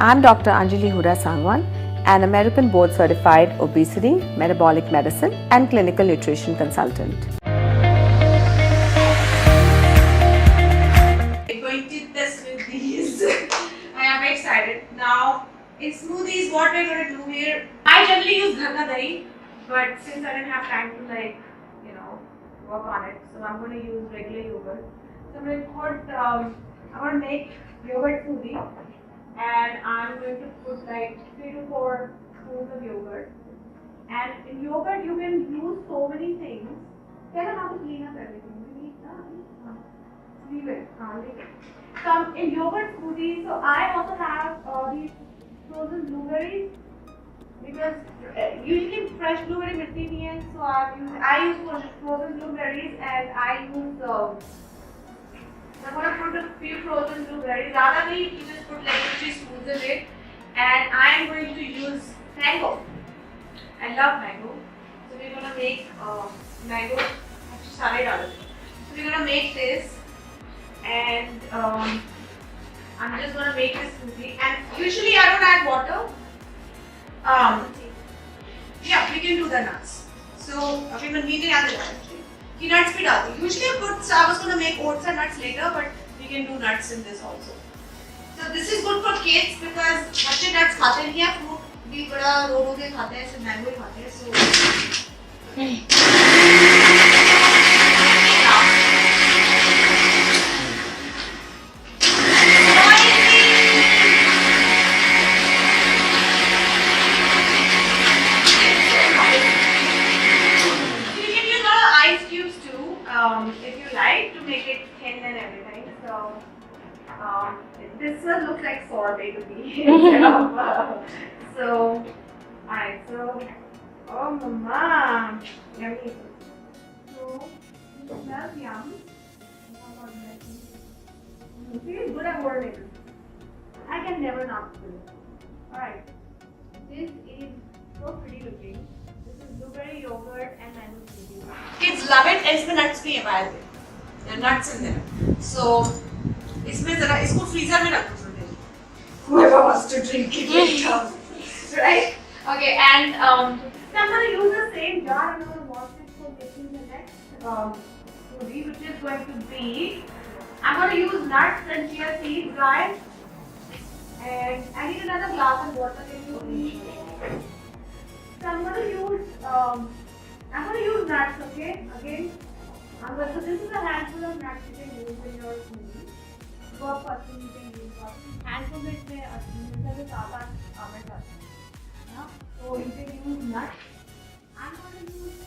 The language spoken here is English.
I'm Dr. Anjali Hooda, an American board certified obesity, metabolic medicine, and clinical nutrition consultant. I'm going to test with these. I am excited. Now, in smoothies, what we're going to do here, I generally use ghar ka dahi, but since I didn't have time to work on it, so I'm going to use regular yogurt. So I'm going to make yogurt smoothie, and I'm going to put like 3 to 4 spoons of yogurt. And in yogurt, you can use so many things. Tell them how to clean up everything. You need leave it. Leave it. Some in yogurt smoothie. So I also have these frozen blueberries because usually fresh blueberry मिलती नहीं है. So I use frozen blueberries and I'm gonna put a few frozen blueberries. Rather than you just put like 3 spoons of it, and I'm going to use mango. I love mango. So we're gonna make mango. Actually, so we're gonna make this. And I'm just gonna make this smoothie. And usually I don't add water. Yeah, we can do the nuts. So we will need another one. Nuts bhi डालते हैं. Usually I was gonna make oats and nuts later, but we can do nuts in this also. So this is good for kids because बच्चे nuts खाते नहीं हैं. Fruit भी बड़ा रो के खाते हैं. सिर्फ mango ही खाते हैं. So if you like to make it thin and everything. So this will look like sorbet to me. So alright, so oh mama, yummy. So it smells yum. It feels good at morning. I can never not do it. Alright, this is so pretty looking. Blueberry yogurt and mango smoothie. Kids love it. And इसमें nuts भी है by the way. There are nuts in there. So इसमें जरा इसको freezer में रख दो थोड़ी देर. Whoever wants to drink it later, right? Okay, and so I'm going to use the same jar. I'm going to wash it for making the next smoothie, which is going to be. I'm going to use nuts and chia seeds, guys. And I need another glass of water. So I'm going to use nuts, okay? Again, so this is a handful of nuts you can use in your smoothie. One person you can use handful में इसमें almond. So you can use nuts. I'm going to use